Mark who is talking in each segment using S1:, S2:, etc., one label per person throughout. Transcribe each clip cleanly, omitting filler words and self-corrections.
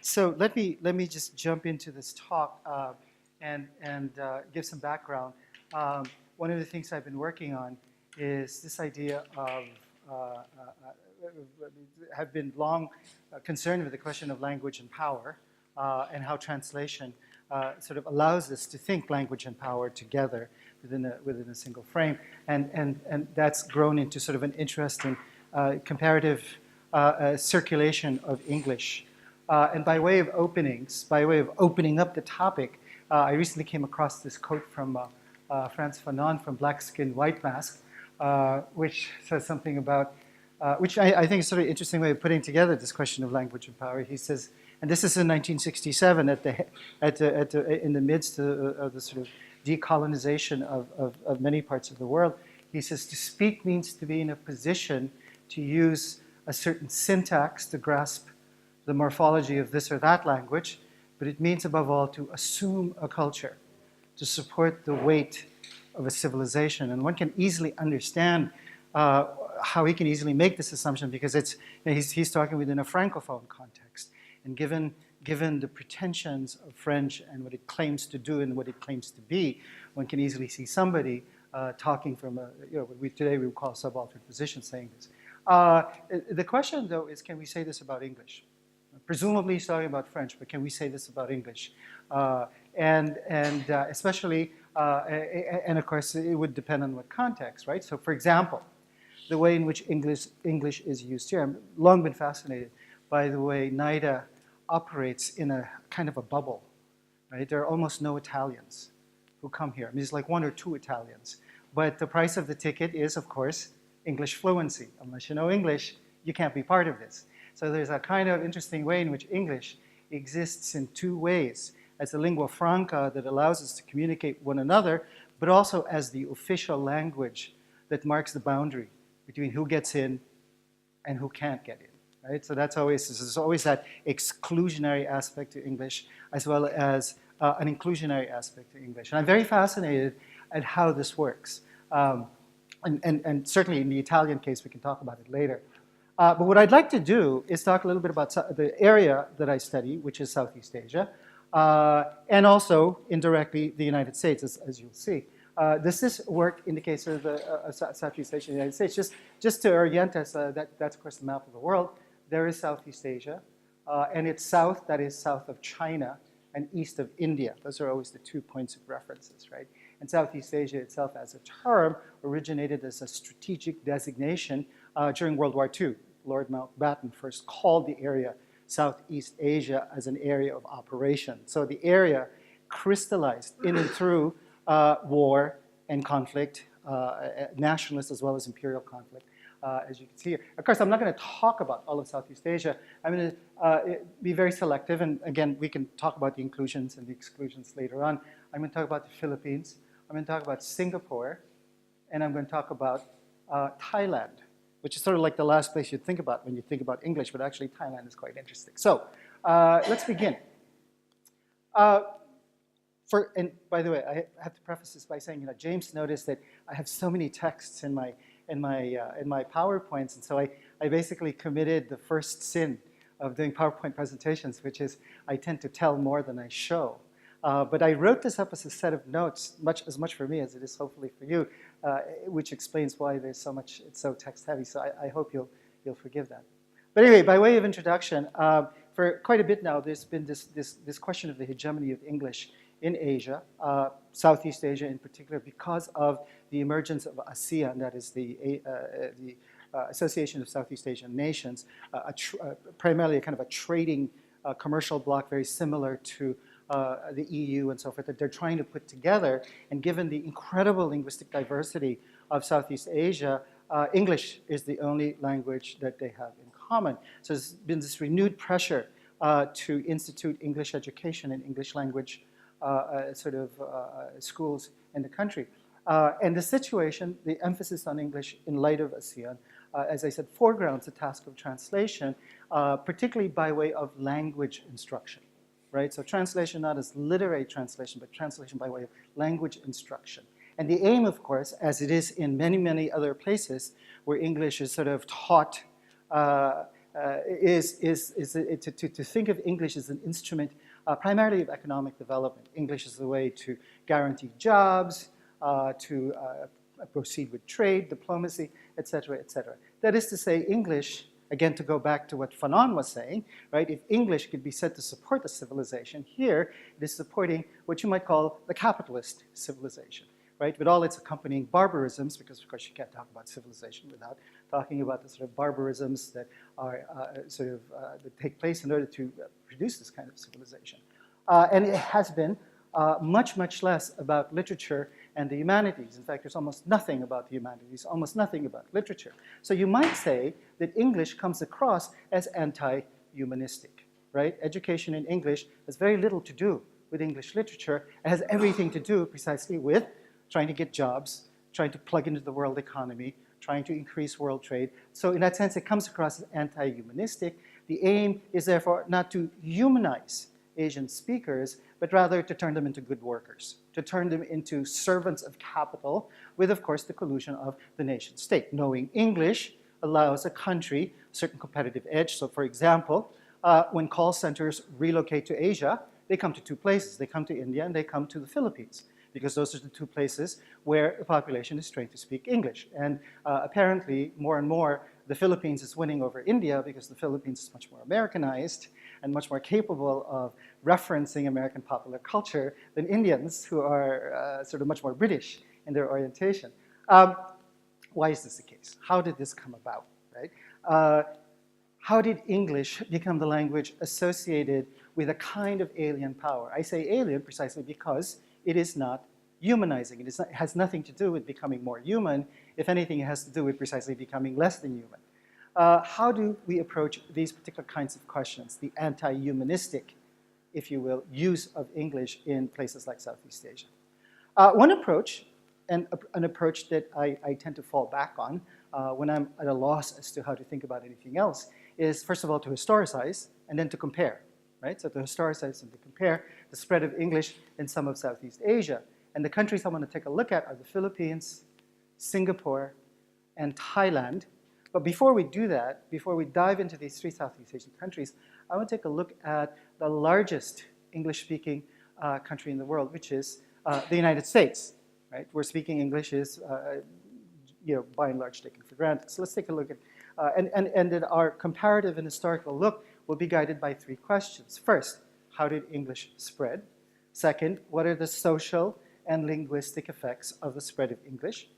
S1: So let me just jump into this talk and give some background. One of the things I've been working on is this idea of have been long concerned with the question of language and power and how translation sort of allows us to think language and power together within a single frame, and that's grown into sort of an interesting comparative circulation of English. And by way of opening up the topic, I recently came across this quote from Frantz Fanon from Black Skin, White Mask, which says something about, which I think is sort of an interesting way of putting together this question of language and power. He says, and this is in 1967 in the midst of the sort of decolonization of many parts of the world. He says, to speak means to be in a position to use a certain syntax to grasp the morphology of this or that language, but it means above all to assume a culture, to support the weight of a civilization. And one can easily understand how he can easily make this assumption, because it's, you know, he's talking within a Francophone context. And given the pretensions of French and what it claims to do and what it claims to be, one can easily see somebody talking from a, you know, what today we would call a subaltern position saying this. The question, though, is, can we say this about English? Presumably he's talking about French, but can we say this about English? Especially, and of course, it would depend on what context, right? So, for example, the way in which English is used here. I've long been fascinated by the way Nida operates in a kind of a bubble, right? There are almost no Italians who come here. I mean, there's like one or two Italians. But the price of the ticket is, of course, English fluency. Unless you know English, you can't be part of this. So there's a kind of interesting way in which English exists in two ways: as a lingua franca that allows us to communicate with one another, but also as the official language that marks the boundary between who gets in and who can't get in. Right? So there's always that exclusionary aspect to English, as well as an inclusionary aspect to English. And I'm very fascinated at how this works. And certainly in the Italian case, we can talk about it later. But what I'd like to do is talk a little bit about the area that I study, which is Southeast Asia, and also indirectly the United States, as you'll see. This work in the case of Southeast Asia and the United States, just to orient us, that's of course the map of the world. There is Southeast Asia, and it's south, that is south of China, and east of India. Those are always the 2 points of references, right? And Southeast Asia itself as a term originated as a strategic designation during World War II. Lord Mountbatten first called the area Southeast Asia as an area of operation. So the area crystallized in and through war and conflict, nationalist as well as imperial conflict, as you can see here. Of course, I'm not going to talk about all of Southeast Asia. I'm going to be very selective, and again, we can talk about the inclusions and the exclusions later on. I'm going to talk about the Philippines, I'm going to talk about Singapore, and I'm going to talk about Thailand, which is sort of like the last place you'd think about when you think about English, but actually Thailand is quite interesting. So let's begin. And by the way, I have to preface this by saying, you know, James noticed that I have so many texts in my PowerPoints, and so I basically committed the first sin of doing PowerPoint presentations, which is I tend to tell more than I show. But I wrote this up as a set of notes, as much for me as it is hopefully for you, which explains why there's so much, it's so text heavy. So I hope you'll forgive that. But anyway, by way of introduction, for quite a bit now, there's been this question of the hegemony of English in Asia, Southeast Asia in particular, because of the emergence of ASEAN, that is the Association of Southeast Asian Nations, primarily a kind of a trading commercial bloc very similar to the EU and so forth, that they're trying to put together. And given the incredible linguistic diversity of Southeast Asia, English is the only language that they have in common. So there's been this renewed pressure to institute English education and English language schools in the country. And the situation, the emphasis on English in light of ASEAN, as I said, foregrounds the task of translation, particularly by way of language instruction, right? So translation not as literary translation, but translation by way of language instruction. And the aim, of course, as it is in many, many other places where English is sort of taught to think of English as an instrument primarily of economic development. English is the way to guarantee jobs, to proceed with trade, diplomacy, etc., etc. That is to say, English, again, to go back to what Fanon was saying, right? If English could be said to support the civilization, here it is supporting what you might call the capitalist civilization, right? With all its accompanying barbarisms, because of course you can't talk about civilization without talking about the sort of barbarisms that are that take place in order to produce this kind of civilization. And it has been much, much less about literature and the humanities. In fact, there's almost nothing about the humanities, almost nothing about literature. So you might say that English comes across as anti-humanistic, right? Education in English has very little to do with English literature. It has everything to do precisely with trying to get jobs, trying to plug into the world economy, trying to increase world trade. So in that sense, it comes across as anti-humanistic. The aim is therefore not to humanize Asian speakers, but rather to turn them into good workers, to turn them into servants of capital, with, of course, the collusion of the nation state. Knowing English allows a country a certain competitive edge. So, for example, when call centers relocate to Asia, they come to two places. They come to India and they come to the Philippines, because those are the two places where the population is trained to speak English. And apparently, more and more, the Philippines is winning over India because the Philippines is much more Americanized and much more capable of referencing American popular culture than Indians, who are sort of much more British in their orientation. Why is this the case? How did this come about, right? How did English become the language associated with a kind of alien power? I say alien precisely because it is not humanizing. It has nothing to do with becoming more human. If anything, it has to do with precisely becoming less than human. How do we approach these particular kinds of questions, the anti-humanistic, if you will, use of English in places like Southeast Asia? One approach, and an approach that I tend to fall back on when I'm at a loss as to how to think about anything else, is first of all to historicize and then to compare, right? So to historicize and to compare the spread of English in some of Southeast Asia. And the countries I want to take a look at are the Philippines, Singapore, and Thailand. But before we do that, before we dive into these three Southeast Asian countries, I want to take a look at the largest English-speaking country in the world, which is the United States, right? Where speaking English is, by and large taken for granted. So let's take a look at, and that our comparative and historical look will be guided by three questions. First, how did English spread? Second, what are the social and linguistic effects of the spread of English?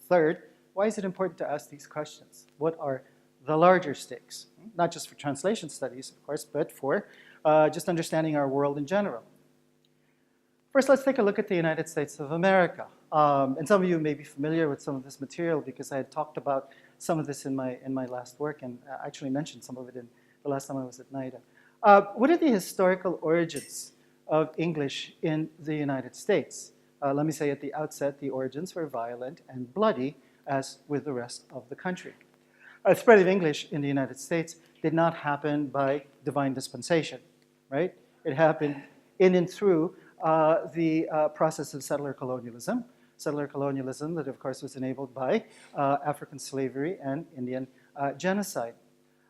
S1: Third, why is it important to ask these questions? What are the larger stakes? Not just for translation studies, of course, but for just understanding our world in general. First, let's take a look at the United States of America. And some of you may be familiar with some of this material because I had talked about some of this in my last work and actually mentioned some of it in the last time I was at Nida. What are the historical origins of English in the United States? Let me say at the outset, the origins were violent and bloody, as with the rest of the country. The spread of English in the United States did not happen by divine dispensation, right? It happened in and through the process of settler colonialism that, of course, was enabled by African slavery and Indian genocide.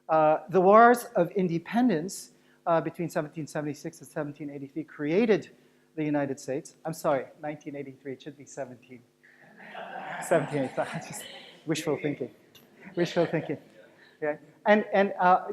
S1: The wars of independence between 1776 and 1783 created the United States. I'm sorry, 1983, it should be 1785, just wishful thinking. Yeah. And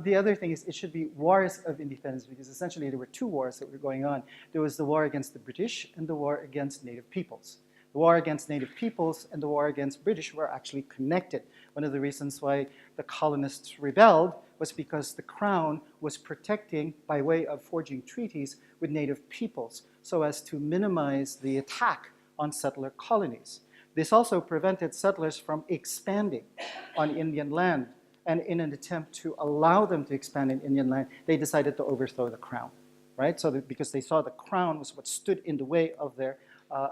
S1: the other thing is it should be wars of independence, because essentially there were two wars that were going on. There was the war against the British and the war against native peoples. The war against native peoples and the war against British were actually connected. One of the reasons why the colonists rebelled was because the crown was protecting, by way of forging treaties with native peoples, so as to minimize the attack on settler colonies. This also prevented settlers from expanding on Indian land. And in an attempt to allow them to expand in Indian land, they decided to overthrow the crown, right? So that because they saw the crown was what stood in the way of their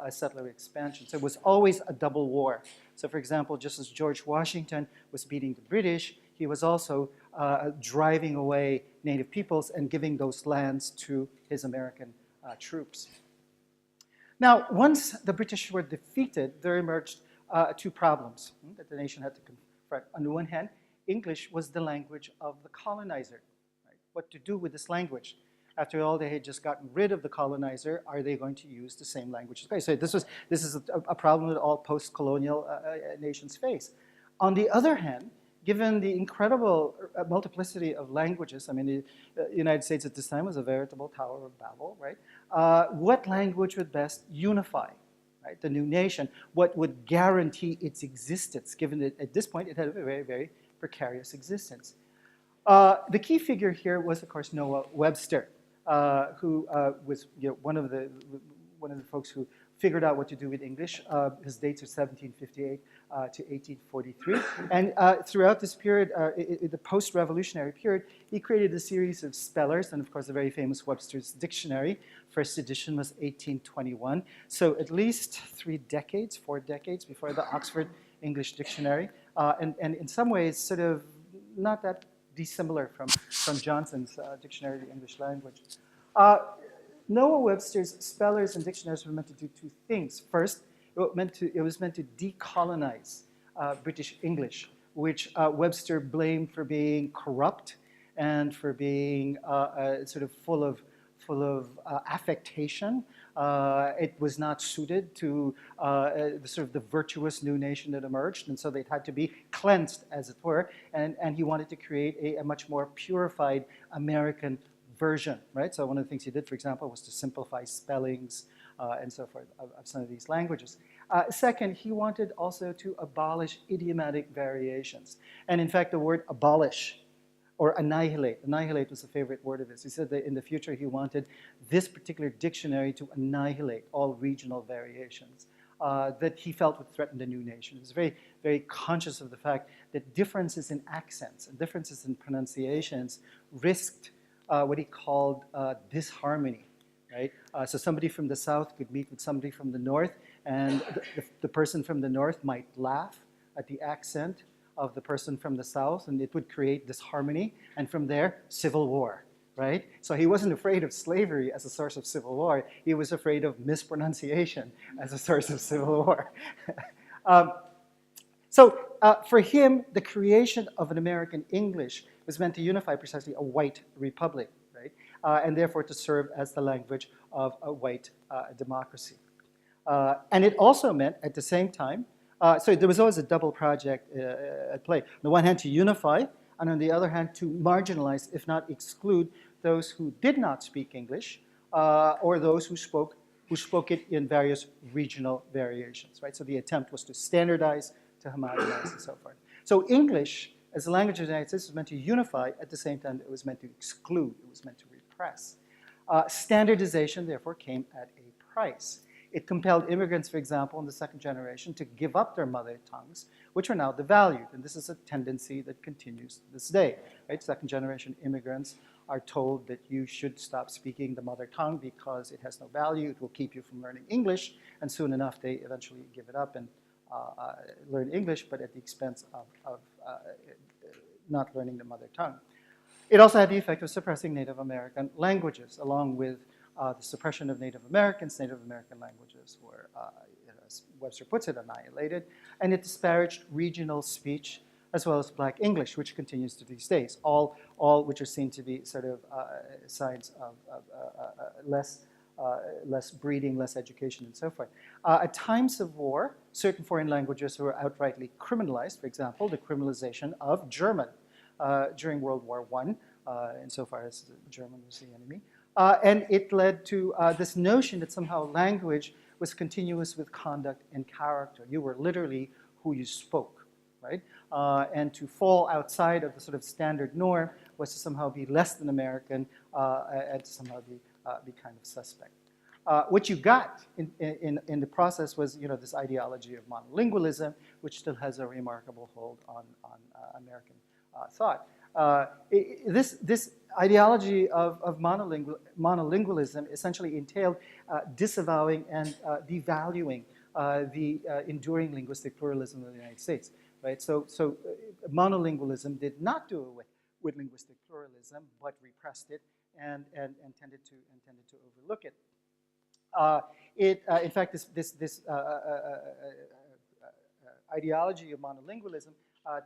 S1: settler expansion. So it was always a double war. So for example, just as George Washington was beating the British, he was also driving away native peoples and giving those lands to his American troops. Now, once the British were defeated, there emerged two problems that the nation had to confront. On the one hand, English was the language of the colonizer. Right? What to do with this language? After all, they had just gotten rid of the colonizer. Are they going to use the same language? Okay, so this is a problem that all post-colonial nations face. On the other hand, given the incredible multiplicity of languages, I mean, the United States at this time was a veritable Tower of Babel, right? What language would best unify, right, the new nation? What would guarantee its existence, given that at this point it had a very, very precarious existence? The key figure here was, of course, Noah Webster, who was one of the folks who figured out what to do with English. His dates are 1758 to 1843. And throughout this period, the post-revolutionary period, he created a series of spellers, and of course, the very famous Webster's Dictionary. First edition was 1821. So at least 4 decades before the Oxford English Dictionary. And in some ways, sort of not that dissimilar from Johnson's Dictionary of the English Language. Noah Webster's spellers and dictionaries were meant to do 2 things. First, it was meant to decolonize British English, which Webster blamed for being corrupt and for being sort of full of affectation. It was not suited to the virtuous new nation that emerged, and so they had to be cleansed, as it were. And he wanted to create a much more purified American version, right? So one of the things he did, for example, was to simplify spellings and so forth of some of these languages. Second, he wanted also to abolish idiomatic variations. And in fact, the word abolish or annihilate was a favorite word of his. He said that in the future he wanted this particular dictionary to annihilate all regional variations that he felt would threaten the new nation. He was very, very conscious of the fact that differences in accents and differences in pronunciations risked what he called disharmony, right? So somebody from the south could meet with somebody from the north, and the person from the north might laugh at the accent of the person from the south, and it would create disharmony, and from there, civil war, right? So he wasn't afraid of slavery as a source of civil war. He was afraid of mispronunciation as a source of civil war. So for him, the creation of an American English was meant to unify precisely a white republic, right? And therefore to serve as the language of a white democracy. And it also meant, at the same time, so there was always a double project at play. On the one hand, to unify, and on the other hand, to marginalize, if not exclude, those who did not speak English, or those who spoke it in various regional variations, right? So the attempt was to standardize, to homogenize, and so forth. So English, as a language of the United States, was meant to unify. At the same time, it was meant to exclude. It was meant to repress. Standardization, therefore, came at a price. It compelled immigrants, for example, in the second generation, to give up their mother tongues, which are now devalued. And this is a tendency that continues to this day. Right? Second generation immigrants are told that you should stop speaking the mother tongue because it has no value. It will keep you from learning English. And soon enough, they eventually give it up and learn English, but at the expense of not learning the mother tongue. It also had the effect of suppressing Native American languages, along with the suppression of Native American languages were, as Webster puts it, annihilated. And it disparaged regional speech as well as Black English, which continues to these days, all which are seen to be sort of signs of less breeding, less education, and so forth. At times of war, certain foreign languages were outrightly criminalized. For example, the criminalization of German during World War I, insofar as German was the enemy. And it led to this notion that somehow language was continuous with conduct and character. You were literally who you spoke, right? And to fall outside of the sort of standard norm was to somehow be less than American and to somehow be kind of suspect. What you got in the process was, this ideology of monolingualism, which still has a remarkable hold on American thought. This ideology of monolingualism essentially entailed disavowing and devaluing the enduring linguistic pluralism of the United States. Right? So monolingualism did not do away with linguistic pluralism, but repressed it and tended to overlook it. In fact, this ideology of monolingualism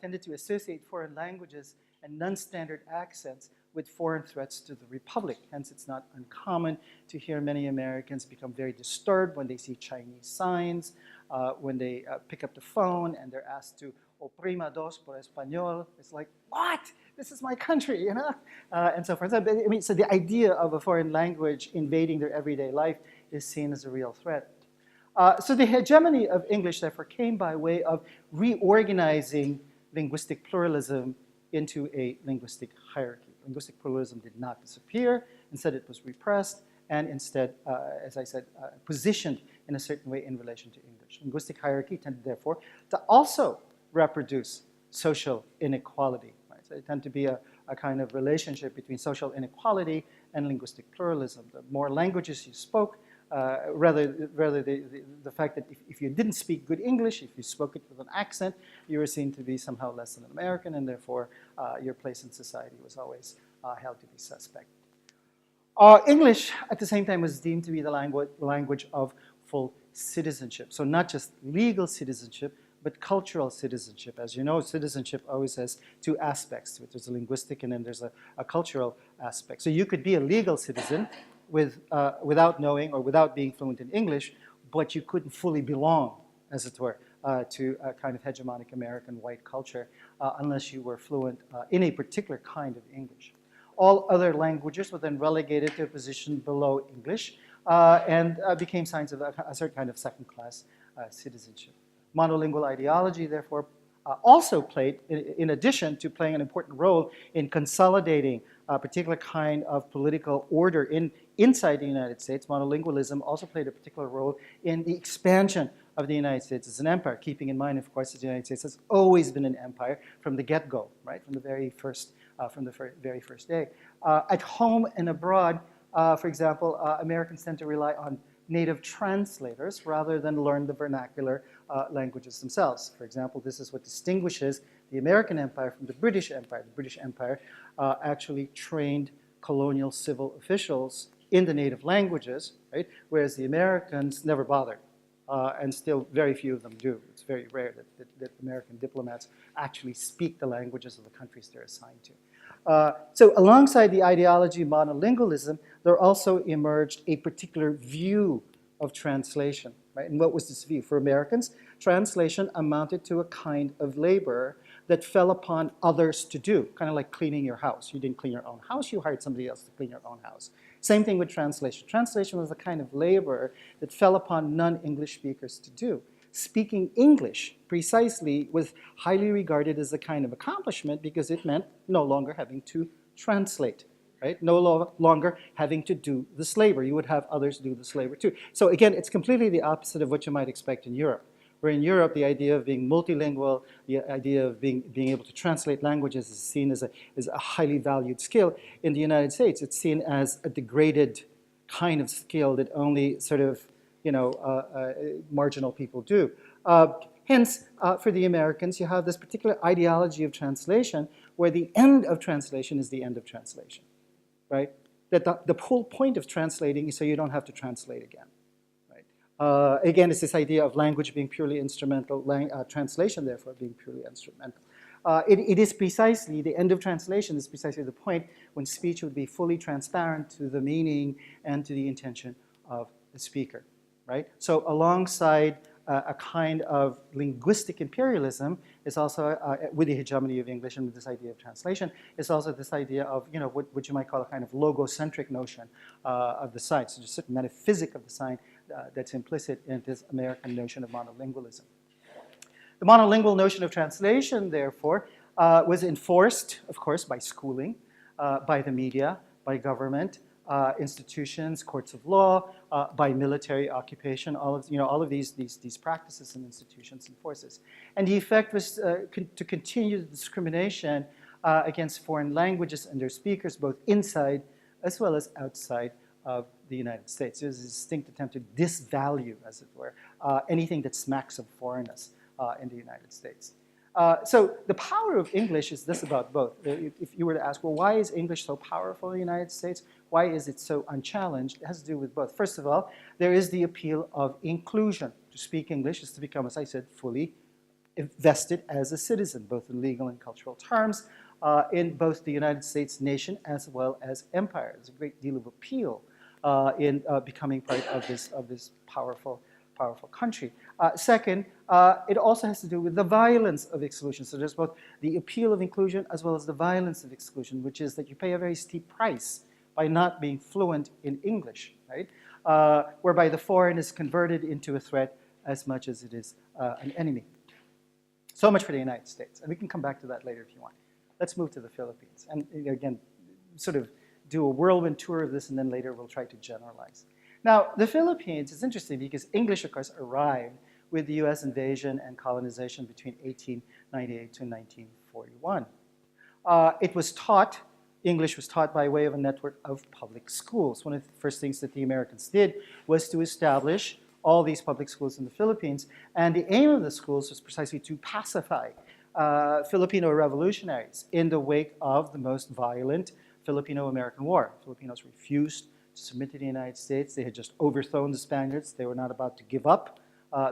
S1: tended to associate foreign languages and non-standard accents with foreign threats to the Republic. Hence, it's not uncommon to hear many Americans become very disturbed when they see Chinese signs, when they pick up the phone and they're asked to oprima dos por español. It's like, what? This is my country, you know? And so forth. So, I mean, so the idea of a foreign language invading their everyday life is seen as a real threat. So the hegemony of English, therefore, came by way of reorganizing linguistic pluralism into a linguistic hierarchy. Linguistic pluralism did not disappear. Instead, it was repressed and instead, as I said, positioned in a certain way in relation to English. Linguistic hierarchy tended, therefore, to also reproduce social inequality. Right? So it tended to be a kind of relationship between social inequality and linguistic pluralism. The more languages you spoke, rather the fact that if you didn't speak good English, if you spoke it with an accent, you were seen to be somehow less than an American, and therefore your place in society was always held to be suspect. English, at the same time, was deemed to be the language of full citizenship. So not just legal citizenship, but cultural citizenship. As you know, citizenship always has two aspects to it. There's a linguistic and then there's a cultural aspect. So you could be a legal citizen without knowing or without being fluent in English, but you couldn't fully belong, as it were, to a kind of hegemonic American white culture unless you were fluent in a particular kind of English. All other languages were then relegated to a position below English and became signs of a certain kind of second-class citizenship. Monolingual ideology, therefore, also played, in addition to playing an important role in consolidating a particular kind of political order inside the United States, monolingualism also played a particular role in the expansion of the United States as an empire, keeping in mind, of course, that the United States has always been an empire from the get-go, right, from the very first day. At home and abroad, for example, Americans tend to rely on native translators rather than learn the vernacular languages themselves. For example, this is what distinguishes the American Empire from the British Empire. The British Empire actually trained colonial civil officials in the native languages, right? Whereas the Americans never bothered, and still very few of them do. It's very rare that American diplomats actually speak the languages of the countries they're assigned to. So alongside the ideology of monolingualism, there also emerged a particular view of translation, right? And what was this view? For Americans, translation amounted to a kind of labor that fell upon others to do, kind of like cleaning your house. You didn't clean your own house, you hired somebody else to clean your own house. Same thing with translation. Translation was a kind of labor that fell upon non-English speakers to do. Speaking English precisely was highly regarded as a kind of accomplishment because it meant no longer having to translate, right? No longer having to do this labor. You would have others do this labor too. So again, it's completely the opposite of what you might expect in Europe. Where in Europe, the idea of being multilingual, the idea of being able to translate languages is seen as a highly valued skill. In the United States, it's seen as a degraded kind of skill that only sort of, marginal people do. Hence, for the Americans, you have this particular ideology of translation where the end of translation is the end of translation, right? That the whole point of translating is so you don't have to translate again. Again, it's this idea of language being purely instrumental, translation, therefore, being purely instrumental. It is precisely, the end of translation is precisely the point when speech would be fully transparent to the meaning and to the intention of the speaker, right? So alongside a kind of linguistic imperialism is also, with the hegemony of English and with this idea of translation, is also this idea of, what you might call a kind of logocentric notion of the sign. So just a certain metaphysic of the sign that's implicit in this American notion of monolingualism. The monolingual notion of translation, therefore, was enforced, of course, by schooling, by the media, by government, institutions, courts of law, by military occupation, all of these practices and institutions and forces. And the effect was to continue the discrimination against foreign languages and their speakers, both inside as well as outside of the United States. There's a distinct attempt to disvalue, as it were, anything that smacks of foreignness in the United States. So the power of English is this about both. If you were to ask, well, why is English so powerful in the United States? Why is it so unchallenged? It has to do with both. First of all, there is the appeal of inclusion. To speak English is to become, as I said, fully vested as a citizen, both in legal and cultural terms, in both the United States nation as well as empire. There's a great deal of appeal in becoming part of this powerful country. Second, it also has to do with the violence of exclusion. So there's both the appeal of inclusion as well as the violence of exclusion, which is that you pay a very steep price by not being fluent in English, right? Whereby the foreign is converted into a threat as much as it is an enemy. So much for the United States. And we can come back to that later if you want. Let's move to the Philippines. And again, sort of do a whirlwind tour of this, and then later we'll try to generalize. Now, the Philippines is interesting because English, of course, arrived with the US invasion and colonization between 1898 to 1941. English was taught by way of a network of public schools. One of the first things that the Americans did was to establish all these public schools in the Philippines. And the aim of the schools was precisely to pacify Filipino revolutionaries in the wake of the most violent Filipino-American War. Filipinos refused to submit to the United States. They had just overthrown the Spaniards. They were not about to give up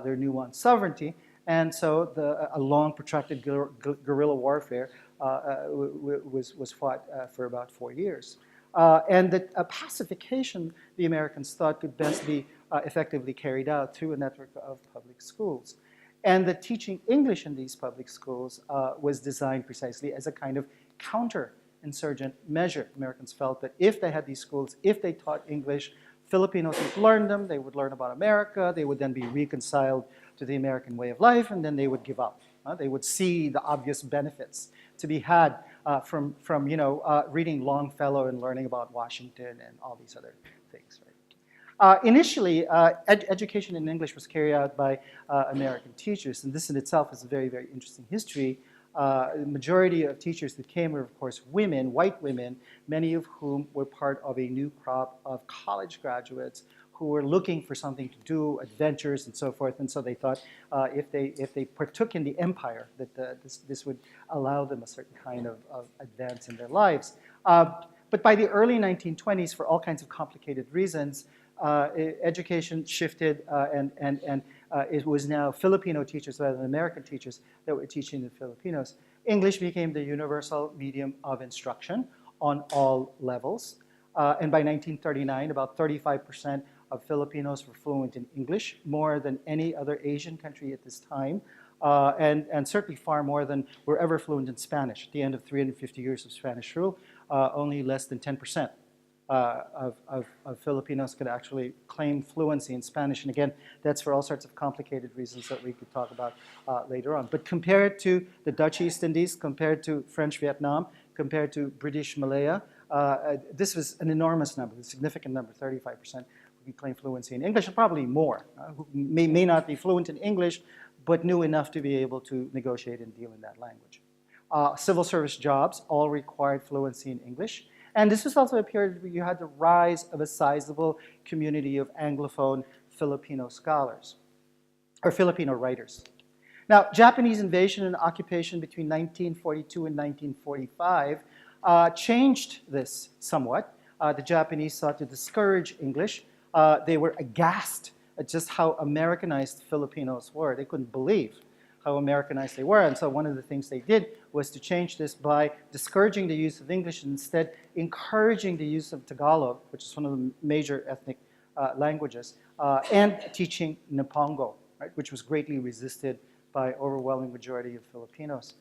S1: their newborn sovereignty. And so a long, protracted guerrilla warfare was fought for about 4 years. And the pacification, the Americans thought, could best be effectively carried out through a network of public schools. And the teaching English in these public schools was designed precisely as a kind of counter-insurgent measure. Americans felt that if they had these schools, if they taught English, Filipinos would learn them, they would learn about America, they would then be reconciled to the American way of life, and then they would give up. They would see the obvious benefits to be had from reading Longfellow and learning about Washington and all these other things. Right? Initially, education in English was carried out by American teachers, and this in itself is a very, very interesting history. The majority of teachers that came were, of course, women, white women, many of whom were part of a new crop of college graduates who were looking for something to do, adventures and so forth. And so they thought if they partook in the empire, that this would allow them a certain kind of advance in their lives. But by the early 1920s, for all kinds of complicated reasons, education shifted and it was now Filipino teachers rather than American teachers that were teaching the Filipinos. English became the universal medium of instruction on all levels. And by 1939, about 35% of Filipinos were fluent in English, more than any other Asian country at this time, and certainly far more than were ever fluent in Spanish. At the end of 350 years of Spanish rule, only less than 10% of Filipinos could actually claim fluency in Spanish. And again, that's for all sorts of complicated reasons that we could talk about later on. But compared to the Dutch East Indies, compared to French Vietnam, compared to British Malaya, this was an enormous number, a significant number, 35% who could claim fluency in English, and probably more, who may not be fluent in English, but knew enough to be able to negotiate and deal in that language. Civil service jobs all required fluency in English. And this was also a period where you had the rise of a sizable community of Anglophone Filipino scholars, or Filipino writers. Now, Japanese invasion and occupation between 1942 and 1945 changed this somewhat. The Japanese sought to discourage English. They were aghast at just how Americanized Filipinos were. They couldn't believe how Americanized they were. And so one of the things they did was to change this by discouraging the use of English and instead encouraging the use of Tagalog, which is one of the major ethnic languages, and teaching Nipongo, right, which was greatly resisted by overwhelming majority of Filipinos.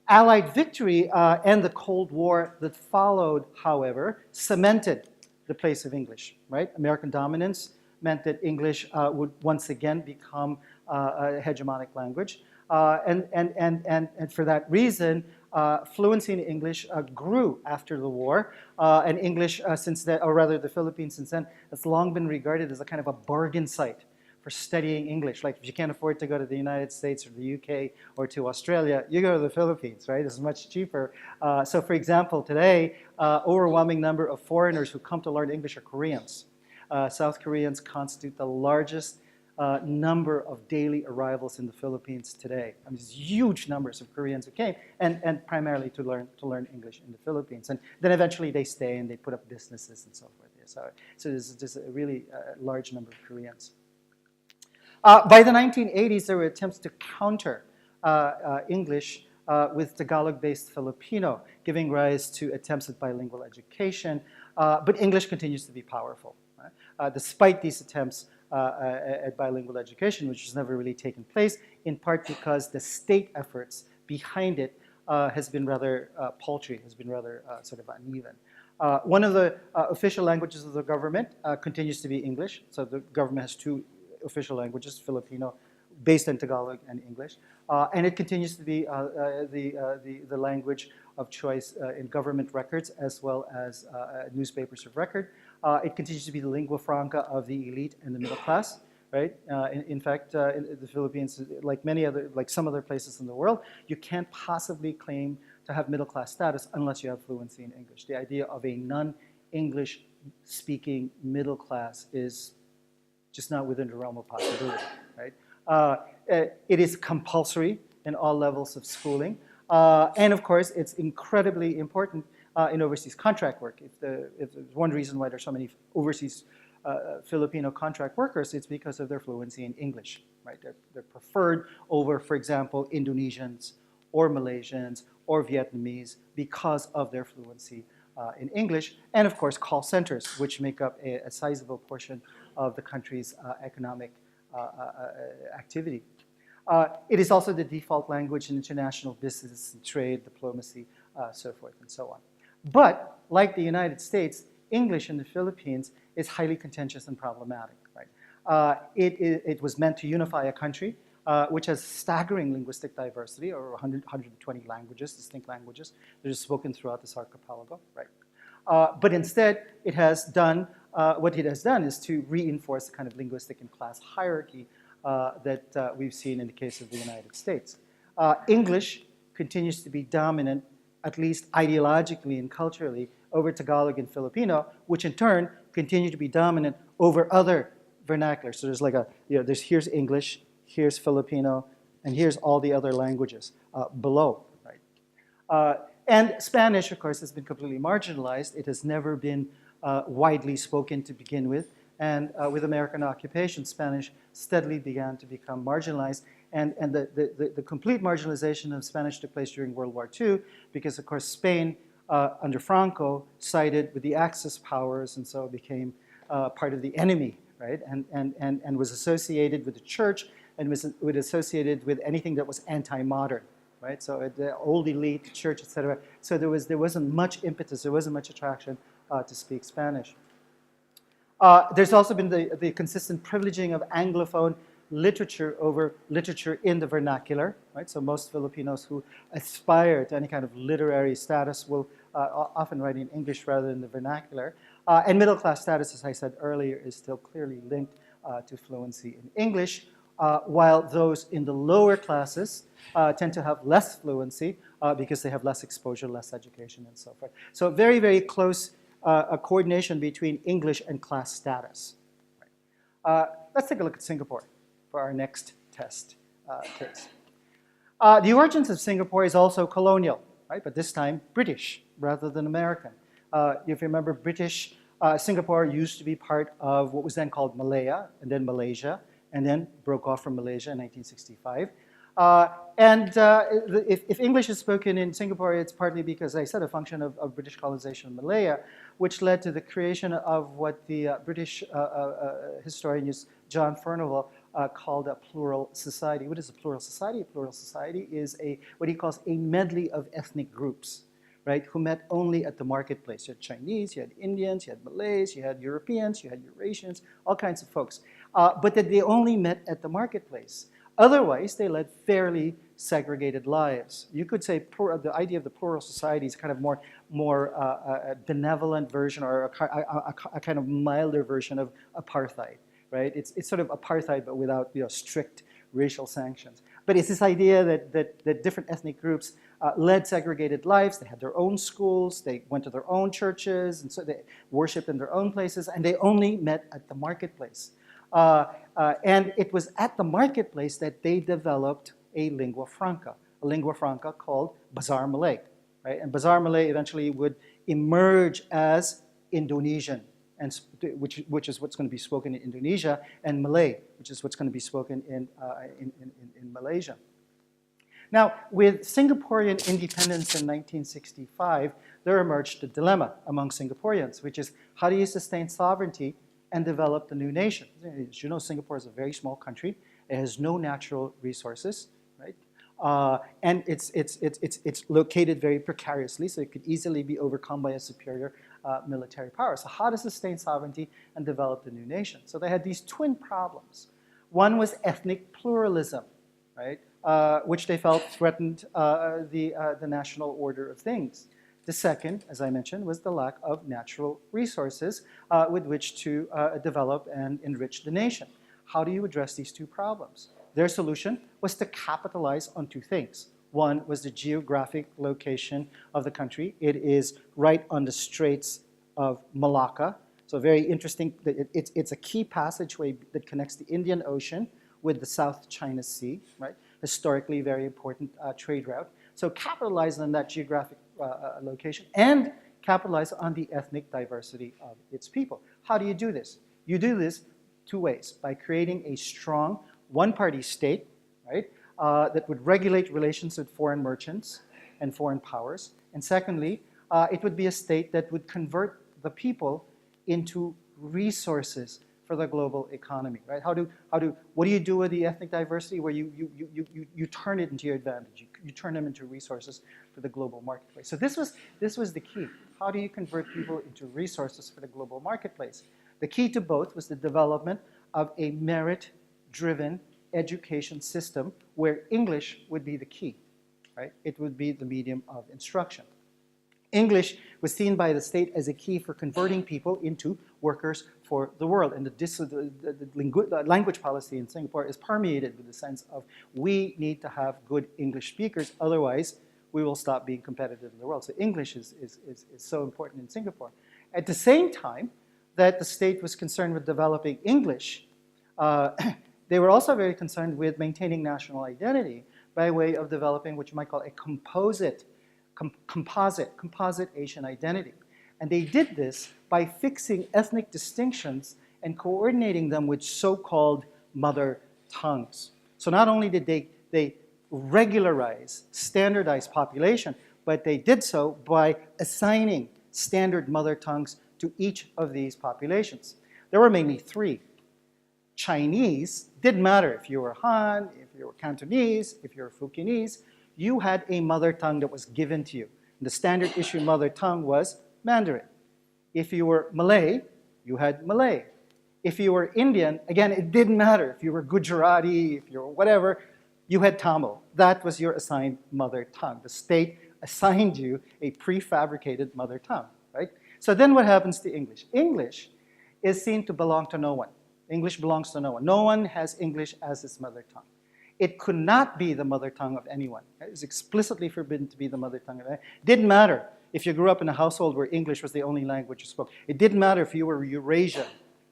S1: Allied victory and the Cold War that followed, however, cemented the place of English, right? American dominance meant that English would once again become a hegemonic language. And for that reason, fluency in English grew after the war. And English since then, or rather the Philippines since then, has long been regarded as a kind of a bargain site for studying English. Like if you can't afford to go to the United States or the UK or to Australia, you go to the Philippines, right? It's much cheaper. So for example, today, overwhelming number of foreigners who come to learn English are Koreans. South Koreans constitute the largest number of daily arrivals in the Philippines today. I mean, there's huge numbers of Koreans who came, and primarily to learn English in the Philippines. And then eventually they stay and they put up businesses and so forth. So there's just a really large number of Koreans. By the 1980s, there were attempts to counter English with Tagalog-based Filipino, giving rise to attempts at bilingual education. But English continues to be powerful. Right? Despite these attempts at bilingual education, which has never really taken place, in part because the state efforts behind it has been rather paltry, has been rather sort of uneven. One of the official languages of the government continues to be English. So the government has two official languages, Filipino, based in Tagalog and English. And it continues to be the language of choice in government records as well as newspapers of record. It continues to be the lingua franca of the elite and the middle class, right? In fact, in the Philippines, like some other places in the world, you can't possibly claim to have middle class status unless you have fluency in English. The idea of a non-English speaking middle class is just not within the realm of possibility, right? It is compulsory in all levels of schooling. And of course, it's incredibly important in overseas contract work. If there's one reason why there's so many overseas Filipino contract workers, it's because of their fluency in English, right? They're preferred over, for example, Indonesians or Malaysians or Vietnamese because of their fluency in English. And of course, call centers, which make up a sizable portion of the country's economic activity. It is also the default language in international business and trade, diplomacy, so forth and so on. But like the United States, English in the Philippines is highly contentious and problematic. Right? It was meant to unify a country which has staggering linguistic diversity, or 120 languages, distinct languages that are spoken throughout this archipelago. Right? But instead, it has done, what it has done is to reinforce the kind of linguistic and class hierarchy that we've seen in the case of the United States. English continues to be dominant, at least ideologically and culturally, over Tagalog and Filipino, which in turn continue to be dominant over other vernaculars. So there's like here's English, here's Filipino, and here's all the other languages below. Right? And Spanish, of course, has been completely marginalized. It has never been widely spoken to begin with. And with American occupation, Spanish steadily began to become marginalized. And the complete marginalization of Spanish took place during World War II because, of course, Spain, under Franco, sided with the Axis powers and so became part of the enemy, right? And was associated with the church and was associated with anything that was anti-modern, right? So the old elite, the church, etc. So there wasn't much impetus, there wasn't much attraction to speak Spanish. There's also been the consistent privileging of Anglophone literature over literature in the vernacular, right? So most Filipinos who aspire to any kind of literary status will often write in English rather than the vernacular. And middle class status, as I said earlier, is still clearly linked to fluency in English, while those in the lower classes tend to have less fluency because they have less exposure, less education, and so forth. So very, very close a coordination between English and class status. Let's take a look at Singapore for our next test case. The origins of Singapore is also colonial, right? But this time British rather than American. If you remember, Singapore used to be part of what was then called Malaya, and then Malaysia, and then broke off from Malaysia in 1965. If English is spoken in Singapore, it's partly because, as I said, a function of British colonization of Malaya, which led to the creation of what the British historian John Furnivall called a plural society. What is a plural society? A plural society is what he calls a medley of ethnic groups, right, who met only at the marketplace. You had Chinese, you had Indians, you had Malays, you had Europeans, you had Eurasians, all kinds of folks. But that they only met at the marketplace. Otherwise, they led fairly segregated lives. You could say the idea of the plural society is kind of more a benevolent version, or a kind of milder version of apartheid, right? It's sort of apartheid, but without strict racial sanctions. But it's this idea that different ethnic groups led segregated lives. They had their own schools, they went to their own churches, and so they worshipped in their own places, and they only met at the marketplace. And it was at the marketplace that they developed a lingua franca called Bazar Malay, right? And Bazar Malay eventually would emerge as Indonesian and which is what's going to be spoken in Indonesia, and Malay, which is what's going to be spoken in Malaysia. Now, with Singaporean independence in 1965, there emerged a dilemma among Singaporeans, which is how do you sustain sovereignty and develop the new nation? As you know, Singapore is a very small country. It has no natural resources, right? And it's located very precariously, so it could easily be overcome by a superior military power. So how to sustain sovereignty and develop the new nation? So they had these twin problems. One was ethnic pluralism, right? Which they felt threatened the national order of things. The second, as I mentioned, was the lack of natural resources with which to develop and enrich the nation. How do you address these two problems? Their solution was to capitalize on two things. One was the geographic location of the country. It is right on the Straits of Malacca. So very interesting. It's a key passageway that connects the Indian Ocean with the South China Sea, right? Historically very important trade route. So capitalize on that geographic location and capitalize on the ethnic diversity of its people. How do you do this? You do this two ways: by creating a strong one-party state, right, that would regulate relations with foreign merchants and foreign powers. And secondly, it would be a state that would convert the people into resources for the global economy, right? What do you do with the ethnic diversity? Where you turn it into your advantage. You turn them into resources for the global marketplace. So this was the key. How do you convert people into resources for the global marketplace? The key to both was the development of a merit-driven education system where English would be the key, right? It would be the medium of instruction. English was seen by the state as a key for converting people into workers for the world. And the language policy in Singapore is permeated with the sense of we need to have good English speakers, otherwise we will stop being competitive in the world. So English is so important in Singapore. At the same time that the state was concerned with developing English, they were also very concerned with maintaining national identity by way of developing what you might call a composite Asian identity. And they did this by fixing ethnic distinctions and coordinating them with so-called mother tongues. So not only did they regularize, standardize population, but they did so by assigning standard mother tongues to each of these populations. There were mainly three. Chinese, didn't matter if you were Han, if you were Cantonese, if you were Fukienese, you had a mother tongue that was given to you. And the standard issue mother tongue was Mandarin. If you were Malay, you had Malay. If you were Indian, again, it didn't matter. If you were Gujarati, if you were whatever, you had Tamil. That was your assigned mother tongue. The state assigned you a prefabricated mother tongue, right? So then what happens to English? English is seen to belong to no one. English belongs to no one. No one has English as its mother tongue. It could not be the mother tongue of anyone. It was explicitly forbidden to be the mother tongue of anyone. It didn't matter if you grew up in a household where English was the only language you spoke. It didn't matter if you were Eurasian,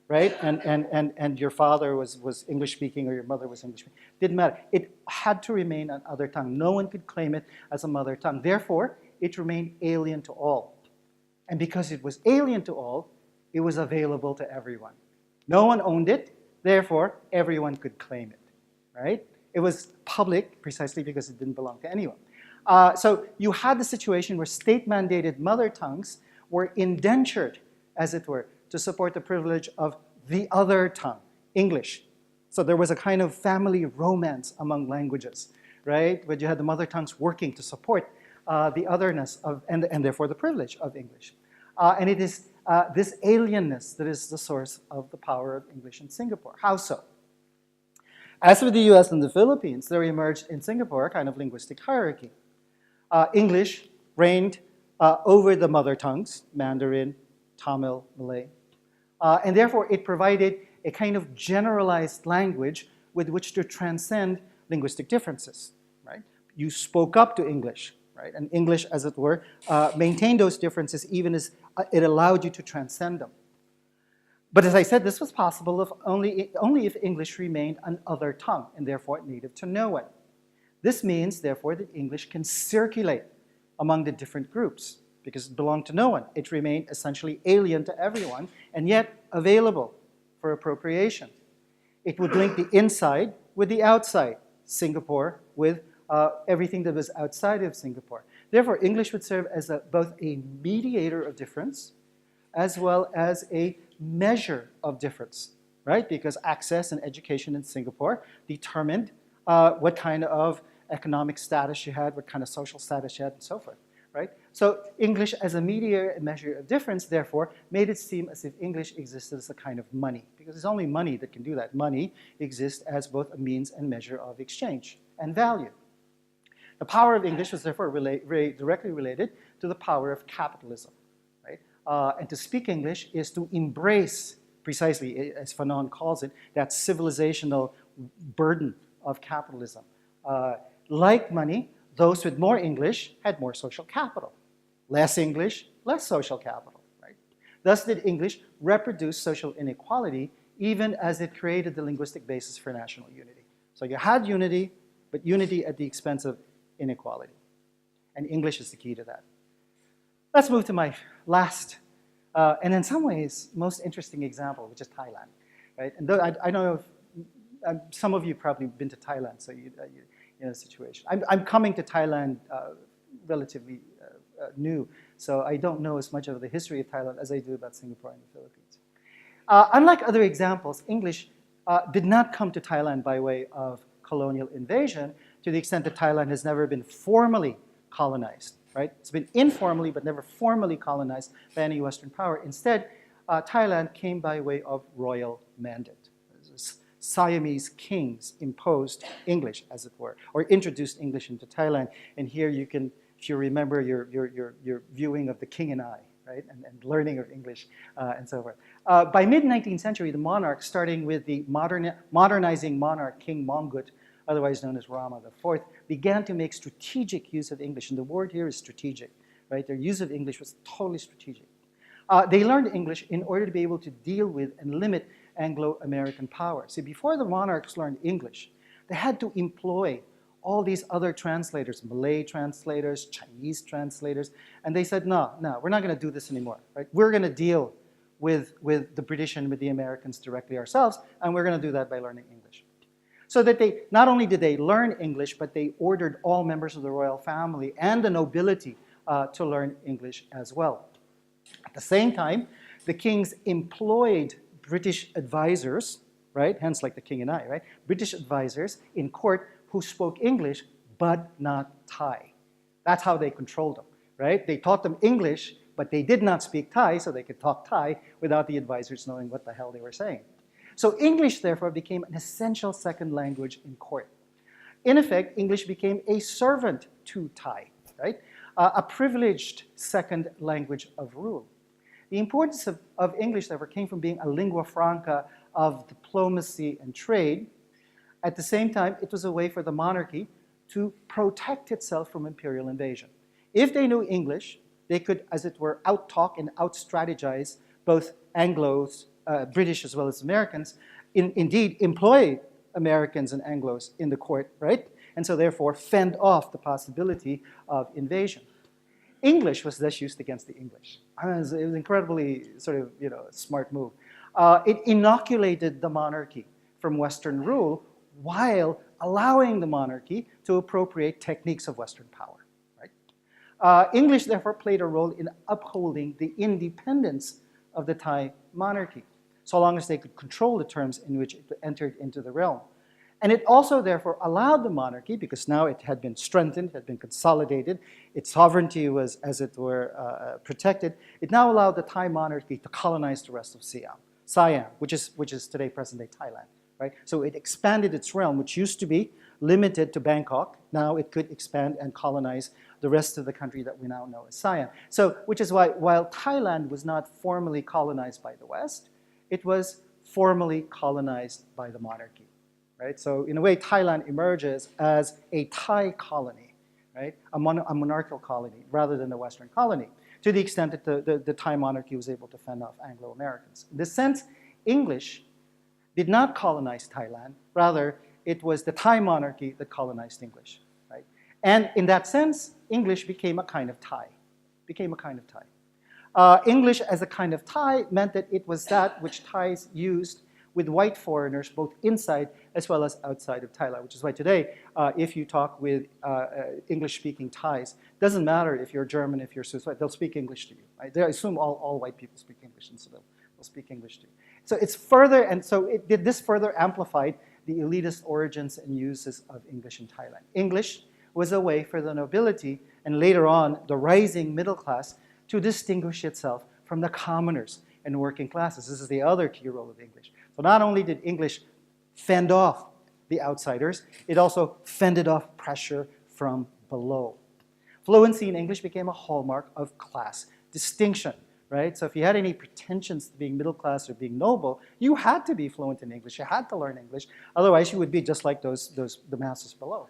S1: right? And your father was English speaking or your mother was English speaking. It didn't matter. It had to remain an other tongue. No one could claim it as a mother tongue. Therefore, it remained alien to all. And because it was alien to all, it was available to everyone. No one owned it, therefore everyone could claim it, right? It was public precisely because it didn't belong to anyone. So you had the situation where state-mandated mother tongues were indentured, as it were, to support the privilege of the other tongue, English. So there was a kind of family romance among languages, right? Where you had the mother tongues working to support the otherness of, and therefore the privilege of English. And it is this alienness that is the source of the power of English in Singapore. How so? As with the US and the Philippines, there emerged in Singapore a kind of linguistic hierarchy. English reigned over the mother tongues, Mandarin, Tamil, Malay, and therefore it provided a kind of generalized language with which to transcend linguistic differences, right? You spoke up to English, right? And English, as it were, maintained those differences even as it allowed you to transcend them. But as I said, this was possible if only if English remained an other tongue, and therefore native to no one. This means, therefore, that English can circulate among the different groups, because it belonged to no one. It remained essentially alien to everyone, and yet available for appropriation. It would link the inside with the outside, Singapore with everything that was outside of Singapore. Therefore, English would serve as both a mediator of difference as well as a measure of difference, right? Because access and education in Singapore determined what kind of economic status you had, what kind of social status you had, and so forth, right? So English as a mediator and measure of difference, therefore, made it seem as if English existed as a kind of money, because it's only money that can do that. Money exists as both a means and measure of exchange and value. The power of English was therefore directly related to the power of capitalism, right? And to speak English is to embrace, precisely as Fanon calls it, that civilizational burden of capitalism. Like money, those with more English had more social capital. Less English, less social capital, right? Thus did English reproduce social inequality even as it created the linguistic basis for national unity. So you had unity, but unity at the expense of inequality. And English is the key to that. Let's move to my last, and in some ways, most interesting example, which is Thailand, right? And though I don't know if some of you probably been to Thailand, so you in a situation. I'm coming to Thailand relatively new, so I don't know as much of the history of Thailand as I do about Singapore and the Philippines. Unlike other examples, English did not come to Thailand by way of colonial invasion, to the extent that Thailand has never been formally colonized, right? It's been informally, but never formally colonized by any Western power. Instead, Thailand came by way of royal mandate. Siamese kings imposed English, as it were, or introduced English into Thailand. And here you can, if you remember your viewing of The King and I, right, and learning of English and so forth. By mid-19th century, the monarch, starting with the modernizing monarch, King Mongkut, otherwise known as Rama IV, began to make strategic use of English. And the word here is strategic, right? Their use of English was totally strategic. They learned English in order to be able to deal with and limit Anglo-American power. See, before the monarchs learned English, they had to employ all these other translators, Malay translators, Chinese translators, and they said, no, we're not going to do this anymore, right? We're going to deal with the British and with the Americans directly ourselves, and we're going to do that by learning English. So that they, not only did they learn English, but they ordered all members of the royal family and the nobility to learn English as well. At the same time, the kings employed British advisors, right? Hence like the King and I, right? British advisors in court who spoke English, but not Thai. That's how they controlled them, right? They taught them English, but they did not speak Thai, so they could talk Thai without the advisors knowing what the hell they were saying. So English, therefore, became an essential second language in court. In effect, English became a servant to Thai, right? A privileged second language of rule. The importance of English, therefore, came from being a lingua franca of diplomacy and trade. At the same time, it was a way for the monarchy to protect itself from imperial invasion. If they knew English, they could, as it were, out-talk and out-strategize both Anglos, British as well as Americans, indeed employ Americans and Anglos in the court, right? And so therefore fend off the possibility of invasion. English was thus used against the English. It was an incredibly sort of, smart move. It inoculated the monarchy from Western rule while allowing the monarchy to appropriate techniques of Western power, right? English therefore played a role in upholding the independence of the Thai monarchy, so long as they could control the terms in which it entered into the realm. And it also, therefore, allowed the monarchy, because now it had been strengthened, had been consolidated, its sovereignty was, as it were, protected. It now allowed the Thai monarchy to colonize the rest of Siam, which is today present-day Thailand, right? So it expanded its realm, which used to be limited to Bangkok. Now it could expand and colonize the rest of the country that we now know as Siam. So, which is why, while Thailand was not formally colonized by the West, it was formally colonized by the monarchy. Right? So in a way, Thailand emerges as a Thai colony, right? A monarchical colony rather than a Western colony, to the extent that the Thai monarchy was able to fend off Anglo-Americans. In this sense, English did not colonize Thailand. Rather, it was the Thai monarchy that colonized English, right? And in that sense, English became a kind of Thai, became a kind of Thai. English as a kind of Thai meant that it was that which Thais used with white foreigners, both inside as well as outside of Thailand, which is why today, if you talk with English-speaking Thais, doesn't matter if you're German, if you're Swiss, they'll speak English to you. Right? They assume all white people speak English, and so they'll speak English to you. So it's further, and so this further amplified the elitist origins and uses of English in Thailand. English was a way for the nobility, and later on, the rising middle class, to distinguish itself from the commoners and working classes. This is the other key role of English. So not only did English fend off the outsiders, it also fended off pressure from below. Fluency in English became a hallmark of class distinction, right? So if you had any pretensions to being middle class or being noble, you had to be fluent in English. You had to learn English. Otherwise, you would be just like the masses below.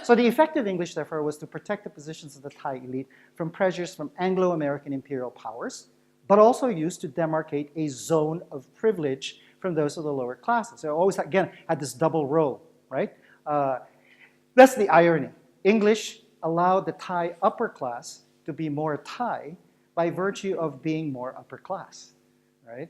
S1: So the effect of English, therefore, was to protect the positions of the Thai elite from pressures from Anglo-American imperial powers, but also used to demarcate a zone of privilege from those of the lower classes. So always, again, had this double role, right? That's the irony. English allowed the Thai upper class to be more Thai by virtue of being more upper class, right?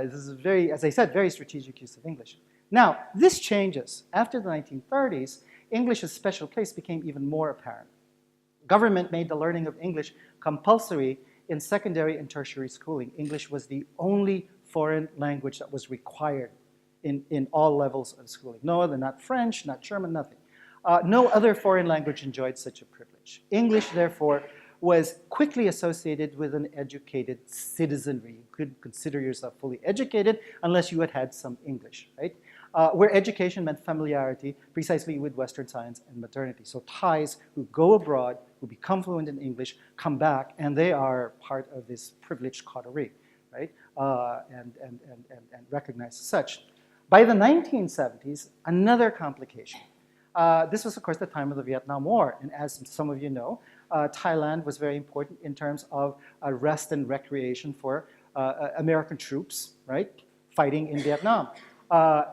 S1: This is very, as I said, very strategic use of English. Now, this changes. After the 1930s, English's special place became even more apparent. Government made the learning of English compulsory in secondary and tertiary schooling. English was the only foreign language that was required in all levels of schooling. No other, not French, not German, nothing. No other foreign language enjoyed such a privilege. English, therefore, was quickly associated with an educated citizenry. You couldn't consider yourself fully educated unless you had had some English, right? Where education meant familiarity precisely with Western science and modernity. So Thais who go abroad, who become fluent in English, come back, and they are part of this privileged coterie, right? And recognized as such. By the 1970s, another complication. This was, of course, the time of the Vietnam War. And as some of you know, Thailand was very important in terms of rest and recreation for American troops, right, fighting in Vietnam.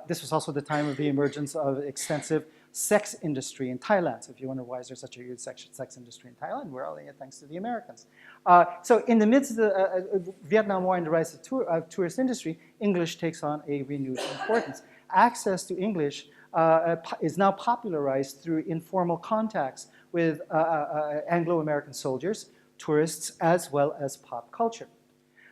S1: This was also the time of the emergence of extensive sex industry in Thailand. So if you wonder why is there such a huge sex industry in Thailand, well, thanks to the Americans. So in the midst of the Vietnam War and the rise of tourist industry, English takes on a renewed importance. Access to English is now popularized through informal contacts with Anglo-American soldiers, tourists, as well as pop culture.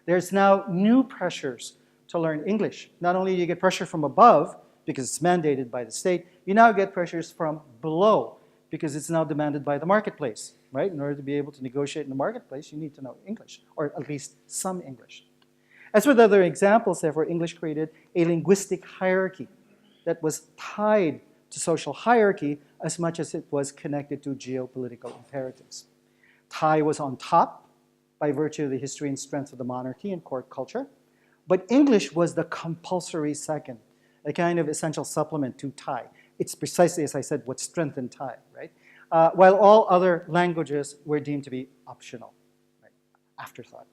S1: There's now new pressures to learn English. Not only do you get pressure from above, because it's mandated by the state, you now get pressures from below, because it's now demanded by the marketplace, right? In order to be able to negotiate in the marketplace, you need to know English, or at least some English. As with other examples, therefore, English created a linguistic hierarchy that was tied to social hierarchy as much as it was connected to geopolitical imperatives. Thai was on top by virtue of the history and strength of the monarchy and court culture, but English was the compulsory second, a kind of essential supplement to Thai. It's precisely, as I said, what strengthened Thai, right? While all other languages were deemed to be optional, right? Afterthought.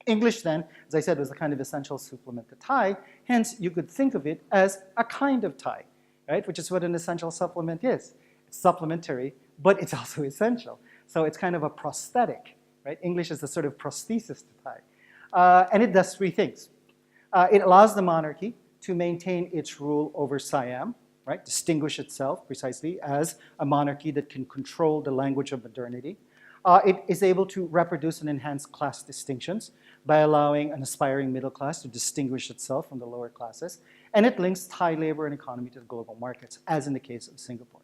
S1: English then, as I said, was a kind of essential supplement to Thai, hence you could think of it as a kind of Thai, right? Which is what an essential supplement is. It's supplementary, but it's also essential. So it's kind of a prosthetic, right? English is a sort of prosthesis to Thai. And it does three things. It allows the monarchy to maintain its rule over Siam, right? Distinguish itself precisely as a monarchy that can control the language of modernity. It is able to reproduce and enhance class distinctions by allowing an aspiring middle class to distinguish itself from the lower classes. And it links Thai labor and economy to the global markets, as in the case of Singapore.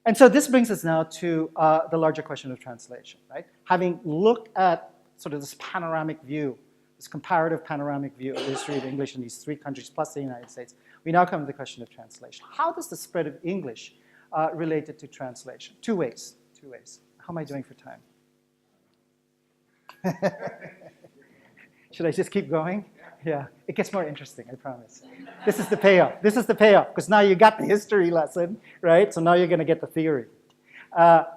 S1: And so this brings us now to the larger question of translation, right? Having looked at sort of this panoramic view, this comparative panoramic view of the history of English in these three countries plus the United States, we now come to the question of translation. How does the spread of English relate to translation? Two ways. How am I doing for time? Should I just keep going? Yeah, it gets more interesting, I promise. This is the payoff. This is the payoff, because now you got the history lesson, right? So now you're going to get the theory.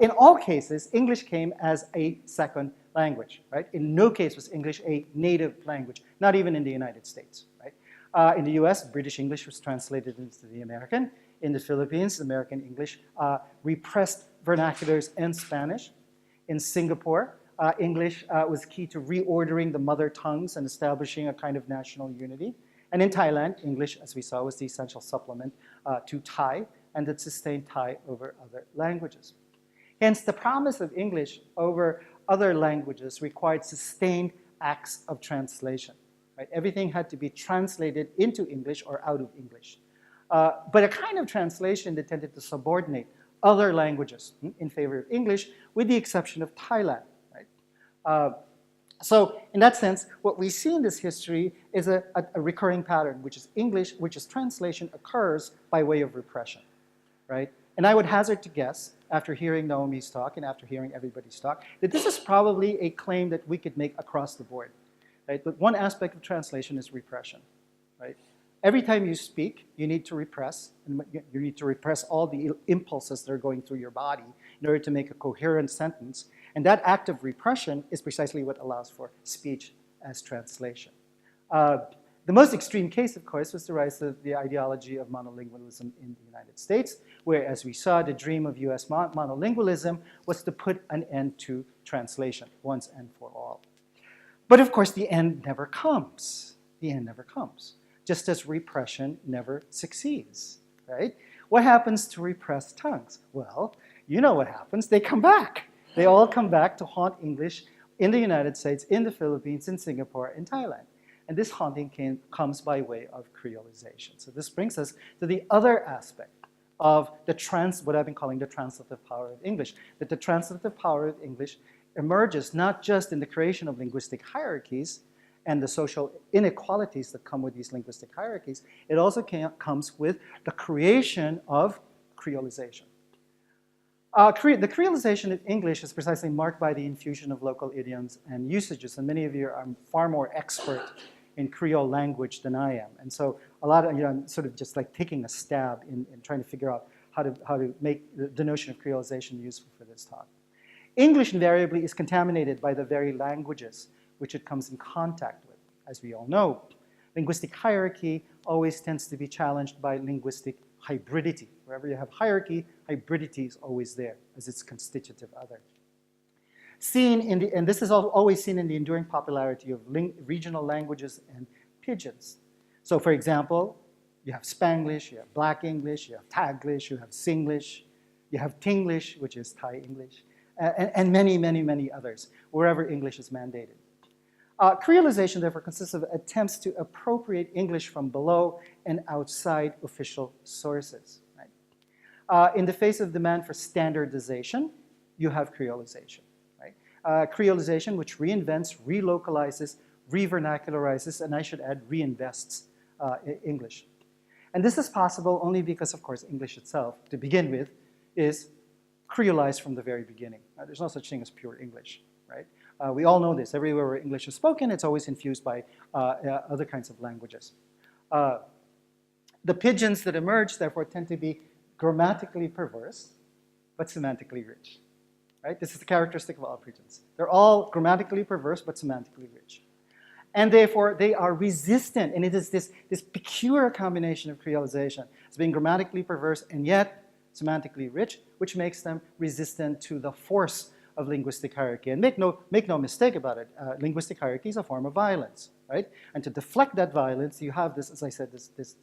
S1: In all cases, English came as a second language, right? In no case was English a native language, not even in the United States, right? In the US, British English was translated into the American. In the Philippines, American English repressed vernaculars and Spanish. In Singapore, English was key to reordering the mother tongues and establishing a kind of national unity. And in Thailand, English, as we saw, was the essential supplement to Thai, and it sustained Thai over other languages. Hence, the promise of English over other languages required sustained acts of translation. Right? Everything had to be translated into English or out of English. But a kind of translation that tended to subordinate other languages in favor of English, with the exception of Thailand. Right? So in that sense, what we see in this history is a recurring pattern, which is English, which is translation occurs by way of repression. Right? And I would hazard to guess, after hearing Naomi's talk and after hearing everybody's talk, that this is probably a claim that we could make across the board. Right? But one aspect of translation is repression. Right? Every time you speak, you need to repress, and you need to repress all the impulses that are going through your body in order to make a coherent sentence. And that act of repression is precisely what allows for speech as translation. The most extreme case, of course, was the rise of the ideology of monolingualism in the United States, where, as we saw, the dream of US monolingualism was to put an end to translation once and for all. But of course, the end never comes. The end never comes. Just as repression never succeeds, right? What happens to repressed tongues? Well, you know what happens. They come back. They all come back to haunt English in the United States, in the Philippines, in Singapore, in Thailand. And this haunting comes by way of Creolization. So this brings us to the other aspect of what I've been calling the translative power of English. That the translative power of English emerges not just in the creation of linguistic hierarchies and the social inequalities that come with these linguistic hierarchies, it also comes with the creation of Creolization. The Creolization of English is precisely marked by the infusion of local idioms and usages, and many of you are far more expert in Creole language than I am. And so a lot of, I'm sort of just like taking a stab in trying to figure out how to make the notion of Creolization useful for this talk. English invariably is contaminated by the very languages which it comes in contact with. As we all know, linguistic hierarchy always tends to be challenged by linguistic hybridity. Wherever you have hierarchy, hybridity is always there as its constitutive other. And this is always seen in the enduring popularity of regional languages and pidgins. So for example, you have Spanglish, you have Black English, you have Taglish, you have Singlish, you have Tinglish, which is Thai English, and many, many, many others, wherever English is mandated. Creolization, therefore, consists of attempts to appropriate English from below and outside official sources. Right? In the face of demand for standardization, you have Creolization. Right? Creolization, which reinvents, relocalizes, revernacularizes, and I should add, reinvests English. And this is possible only because, of course, English itself, to begin with, is Creolized from the very beginning. There's no such thing as pure English. Right? We all know this. Everywhere where English is spoken, it's always infused by other kinds of languages. The pidgins that emerge, therefore, tend to be grammatically perverse, but semantically rich. Right? This is the characteristic of all pidgins. They're all grammatically perverse, but semantically rich. And therefore, they are resistant. And it is this peculiar combination of Creolization as being grammatically perverse and yet semantically rich, which makes them resistant to the force of linguistic hierarchy. And make no mistake about it, linguistic hierarchy is a form of violence, right? And to deflect that violence, you have this, as I said, this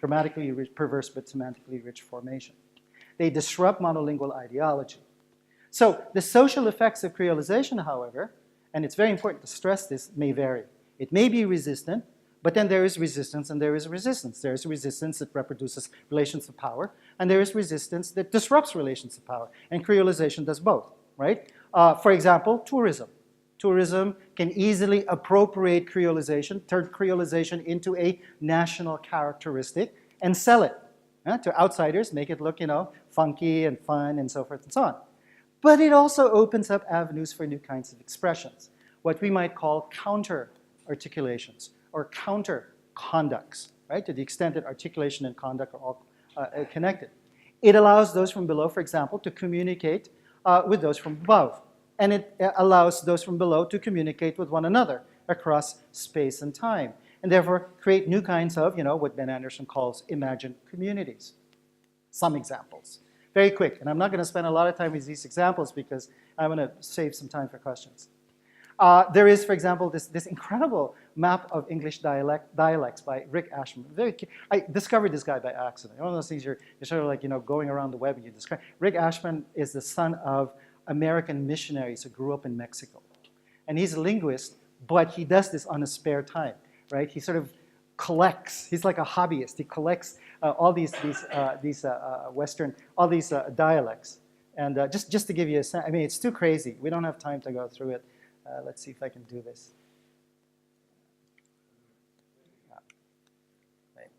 S1: grammatically perverse but semantically rich formation. They disrupt monolingual ideology. So the social effects of Creolization, however, and it's very important to stress this, may vary. It may be resistant, but then there is resistance and there is resistance. There is resistance that reproduces relations of power, and there is resistance that disrupts relations of power. And Creolization does both, right? For example, tourism. Tourism can easily appropriate Creolization, turn Creolization into a national characteristic, and sell it to outsiders, make it look, funky and fun and so forth and so on. But it also opens up avenues for new kinds of expressions, what we might call counter-articulations or counter-conducts, right? To the extent that articulation and conduct are all connected. It allows those from below, for example, to communicate with those from above. And it allows those from below to communicate with one another across space and time. And therefore, create new kinds of, what Ben Anderson calls imagined communities. Some examples. Very quick, and I'm not going to spend a lot of time with these examples because I'm going to save some time for questions. There is, for example, this incredible map of English dialects by Rick Ashman. I discovered this guy by accident. One of those things you're sort of like, going around the web and you discover. Rick Ashman is the son of American missionaries who grew up in Mexico. And he's a linguist, but he does this on his spare time, right? He sort of collects. He's like a hobbyist. He collects all these Western, all these dialects. And just to give you a sense, I mean, it's too crazy. We don't have time to go through it. Let's see if I can do this. Right.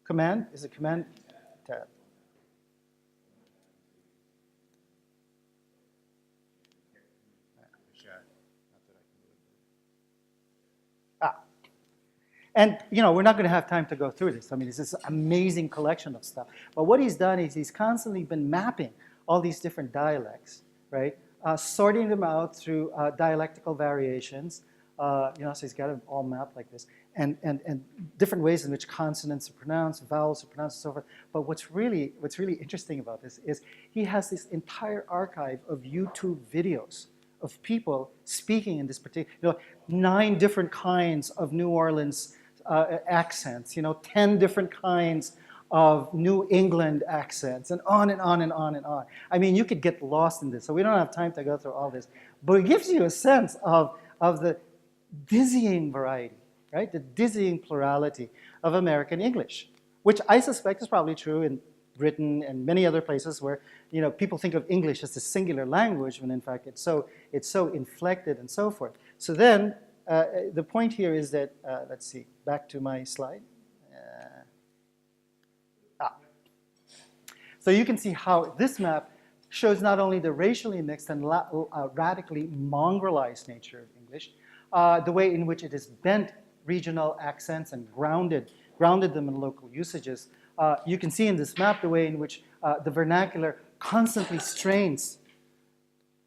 S1: Command? Is it command tab? And we're not going to have time to go through this. I mean, it's this amazing collection of stuff. But what he's done is he's constantly been mapping all these different dialects, right? Sorting them out through dialectical variations. So he's got them all mapped like this, and different ways in which consonants are pronounced, vowels are pronounced, and so forth. But what's really interesting about this is he has this entire archive of YouTube videos of people speaking in this particular, 9 different kinds of New Orleans accents, 10 different kinds of New England accents, and on and on and on and on. I mean, you could get lost in this, so we don't have time to go through all this. But it gives you a sense of the dizzying variety, right? The dizzying plurality of American English, which I suspect is probably true in Britain and many other places where people think of English as a singular language when in fact it's so inflected and so forth. So then the point here is that let's see, back to my slide. So you can see how this map shows not only the racially mixed and radically mongrelized nature of English, the way in which it has bent regional accents and grounded them in local usages. You can see in this map the way in which the vernacular constantly strains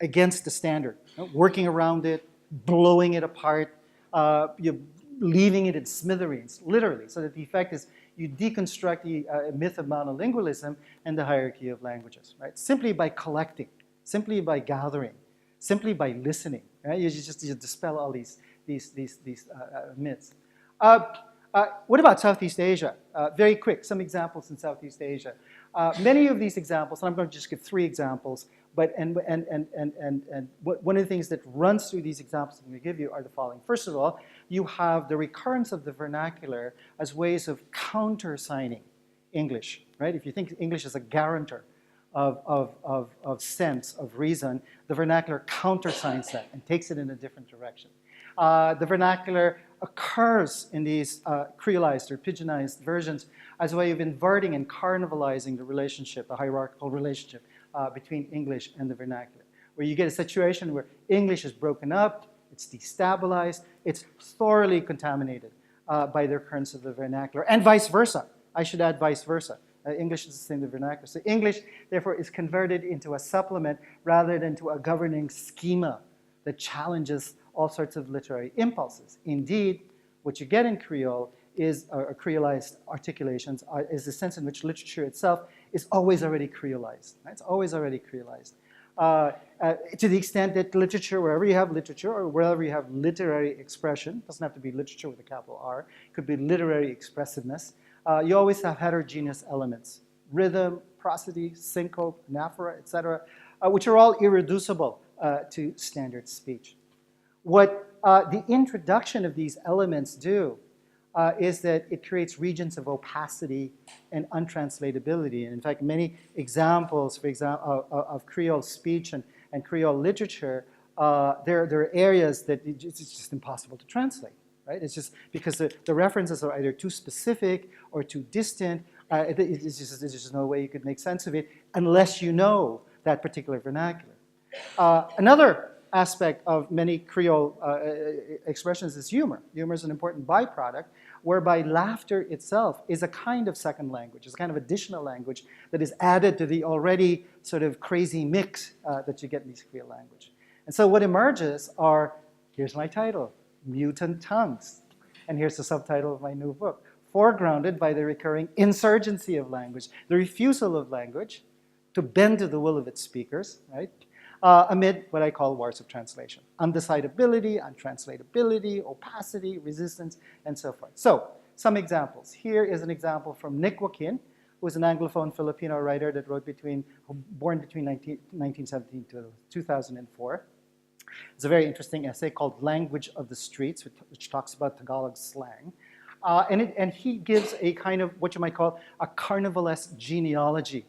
S1: against the standard, working around it, blowing it apart, leaving it in smithereens, literally, so that the effect is you deconstruct the myth of monolingualism and the hierarchy of languages, right? Simply by collecting, simply by gathering, simply by listening, right? You dispel all these myths. What about Southeast Asia? Very quick, some examples in Southeast Asia. Many of these examples, and I'm going to just give 3 examples, but one of the things that runs through these examples I'm going to give you are the following. First of all, you have the recurrence of the vernacular as ways of countersigning English, right? If you think English is a guarantor of sense, of reason, the vernacular countersigns that and takes it in a different direction. The vernacular occurs in these creolized or pidginized versions as a way of inverting and carnivalizing the relationship, the hierarchical relationship between English and the vernacular, where you get a situation where English is broken up, it's destabilized, it's thoroughly contaminated by the occurrence of the vernacular, and vice versa. I should add vice versa. English is the same as the vernacular. So English, therefore, is converted into a supplement rather than to a governing schema that challenges all sorts of literary impulses. Indeed, what you get in Creole is, or Creolized articulations, is the sense in which literature itself is always already Creolized. Right? It's always already Creolized. To the extent that literature, wherever you have literature or wherever you have literary expression, doesn't have to be literature with a capital R, it could be literary expressiveness, you always have heterogeneous elements, rhythm, prosody, syncope, anaphora, etc., which are all irreducible to standard speech. What the introduction of these elements do is that it creates regions of opacity and untranslatability. And in fact, many examples, for example, of Creole speech and Creole literature, there are areas that it's just impossible to translate, right? It's just because the references are either too specific or too distant. There's just no way you could make sense of it unless you know that particular vernacular. Another aspect of many Creole expressions is humor. Humor is an important byproduct, whereby laughter itself is a kind of second language. It's a kind of additional language that is added to the already sort of crazy mix that you get in these Creole language. And so what emerges are, here's my title, Mutant Tongues. And here's the subtitle of my new book. Foregrounded by the recurring insurgency of language, the refusal of language to bend to the will of its speakers, right? Amid what I call wars of translation. Undecidability, untranslatability, opacity, resistance, and so forth. So, some examples. Here is an example from Nick Joaquin, who is an Anglophone Filipino writer that wrote born between 1917 to 2004. It's a very interesting essay called Language of the Streets, which talks about Tagalog slang. And he gives a kind of what you might call a carnivalesque genealogy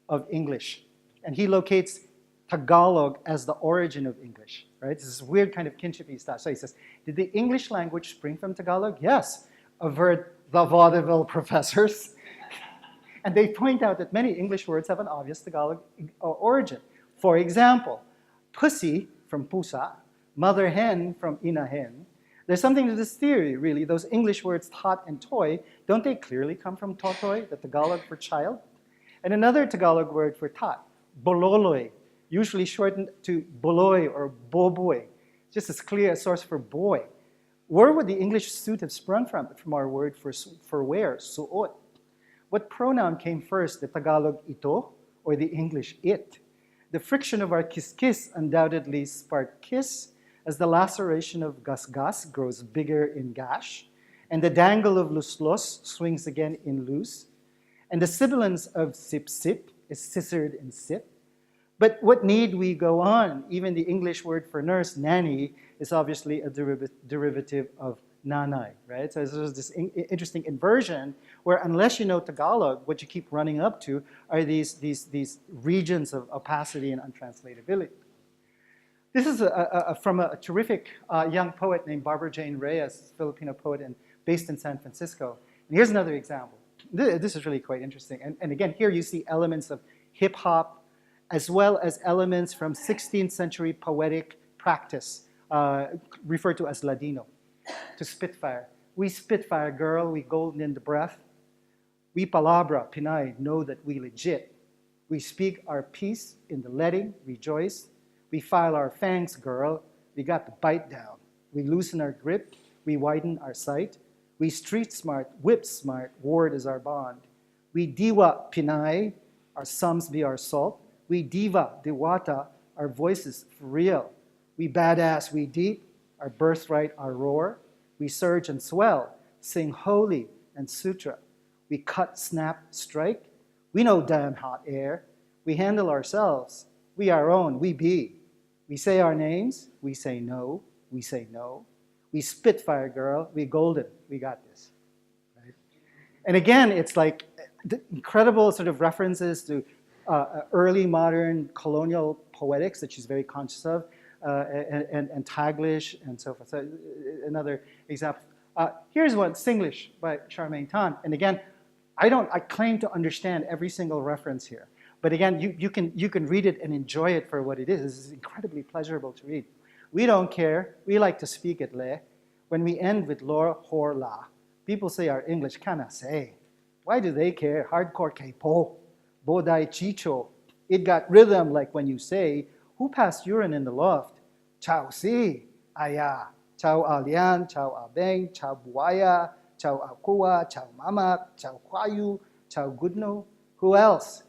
S1: of English. And he locates Tagalog as the origin of English, right? This is weird kind of kinshipy stuff. So he says, did the English language spring from Tagalog? Yes, averred the vaudeville professors. And they point out that many English words have an obvious Tagalog origin. For example, pussy from pusa, mother hen from ina hen. There's something to this theory, really. Those English words tot and toy, don't they clearly come from totoy, the Tagalog for child? And another Tagalog word for tot, bololoy, usually shortened to boloy or boboy, just as clear a source for boy. Where would the English suit have sprung from? From our word for wear, suot. What pronoun came first, the Tagalog ito or the English it? The friction of our kiss-kiss undoubtedly sparked kiss, as the laceration of gas-gas grows bigger in gash, and the dangle of lus-lus swings again in loose, and the sibilance of sip-sip is scissored in sip. But what need we go on? Even the English word for nurse, nanny, is obviously a derivative of nanay, right? So there's this interesting inversion where unless you know Tagalog, what you keep running up to are these regions of opacity and untranslatability. This is from a terrific young poet named Barbara Jane Reyes, Filipino poet based in San Francisco. And here's another example. This is really quite interesting. And again, here you see elements of hip hop as well as elements from 16th century poetic practice, referred to as Ladino, to Spitfire. We Spitfire, girl, we golden in the breath. We palabra, Pinay, know that we legit. We speak our piece in the letting, rejoice. We file our fangs, girl. We got the bite down. We loosen our grip. We widen our sight. We street smart, whip smart, ward is our bond. We diwa, Pinay, our sums be our salt. We diva, diwata, our voices for real. We badass, we deep, our birthright, our roar. We surge and swell, sing holy and sutra. We cut, snap, strike. We know damn hot air. We handle ourselves. We our own, we be. We say our names. We say no. We say no. We Spitfire, girl. We golden. We got this. Right? And again, it's like incredible sort of references to early modern colonial poetics that she's very conscious of, and Taglish and so forth. So another example. Here's one, Singlish by Charmaine Tan. And again, I claim to understand every single reference here. But again, you can read it and enjoy it for what it is. This is incredibly pleasurable to read. We don't care. We like to speak it le. When we end with lor, hor, la, people say our English kana say. Why do they care? Hardcore K-po, bodai chicho. It got rhythm like when you say, who passed urine in the loft? Chow si, aya. Chow alian, chow abeng, chow buaya, chow akua, chow mamak, chow kwayu, chow gudno. Who else?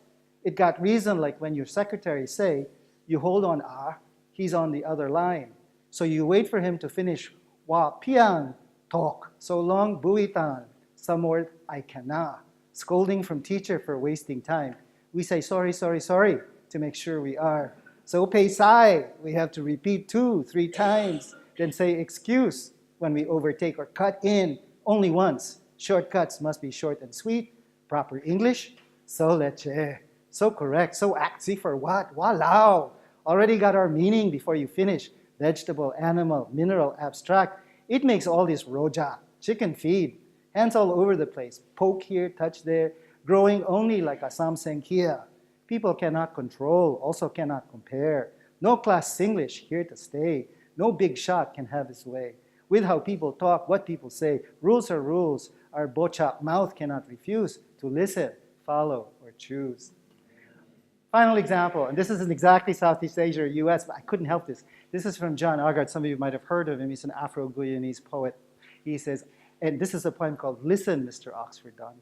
S1: It got reason like when your secretary say, you hold on he's on the other line. So you wait for him to finish wa piang talk. So long buitan, some more I cannot. Scolding from teacher for wasting time. We say sorry, sorry, sorry to make sure we are. So pay sai, we have to repeat 2, 3 times, then say excuse when we overtake or cut in only once. Shortcuts must be short and sweet. Proper English, so leche. So correct, so acty for what? Walao. Already got our meaning before you finish. Vegetable, animal, mineral, abstract. It makes all this roja, chicken feed. Hands all over the place. Poke here, touch there. Growing only like a Samseng here. People cannot control, also cannot compare. No class Singlish here to stay. No big shot can have his way. With how people talk, what people say. Rules are rules. Our bocha mouth cannot refuse to listen, follow, or choose. Final example, and this isn't exactly Southeast Asia or US, but I couldn't help this. This is from John Augard. Some of you might have heard of him. He's an Afro-Guyanese poet. He says, And this is a poem called Listen, Mr. Oxford Don.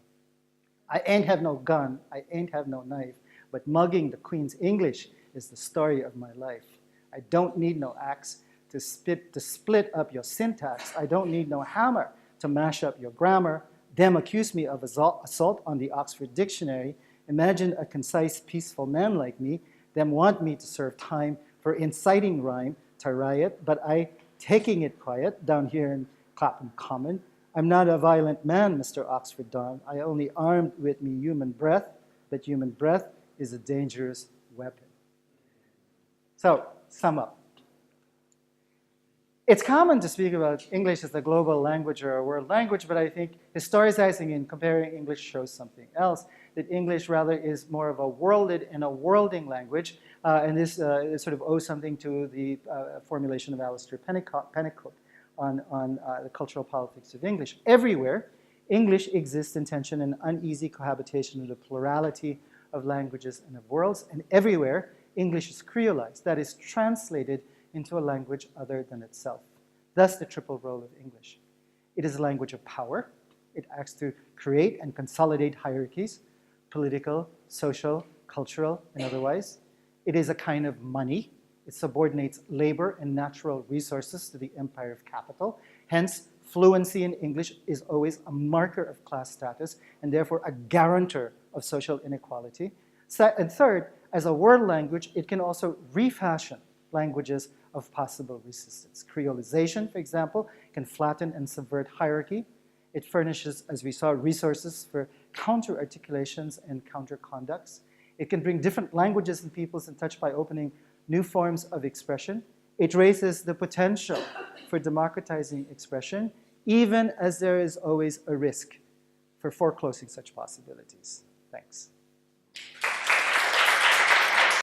S1: I ain't have no gun, I ain't have no knife, but mugging the Queen's English is the story of my life. I don't need no axe to split up your syntax. I don't need no hammer to mash up your grammar. Them accuse me of assault on the Oxford Dictionary. Imagine a concise, peaceful man like me. Them want me to serve time for inciting rhyme to riot, but I taking it quiet down here in Clapham Common. I'm not a violent man, Mr. Oxford Don. I only armed with me human breath, but human breath is a dangerous weapon. So, sum up. It's common to speak about English as a global language or a world language, but I think historicizing and comparing English shows something else, that English rather is more of a worlded and a worlding language, and this sort of owes something to the formulation of Alistair Pennicook on the cultural politics of English. Everywhere, English exists in tension and uneasy cohabitation with a plurality of languages and of worlds, and everywhere, English is creolized, that is, translated into a language other than itself. Thus, the triple role of English. It is a language of power. It acts to create and consolidate hierarchies, political, social, cultural, and otherwise. It is a kind of money. It subordinates labor and natural resources to the empire of capital. Hence, fluency in English is always a marker of class status and therefore a guarantor of social inequality. And third, as a world language, it can also refashion languages of possible resistance. Creolization, for example, can flatten and subvert hierarchy. It furnishes, as we saw, resources for counter-articulations and counter-conducts. It can bring different languages and peoples in touch by opening new forms of expression. It raises the potential for democratizing expression, even as there is always a risk for foreclosing such possibilities. Thanks.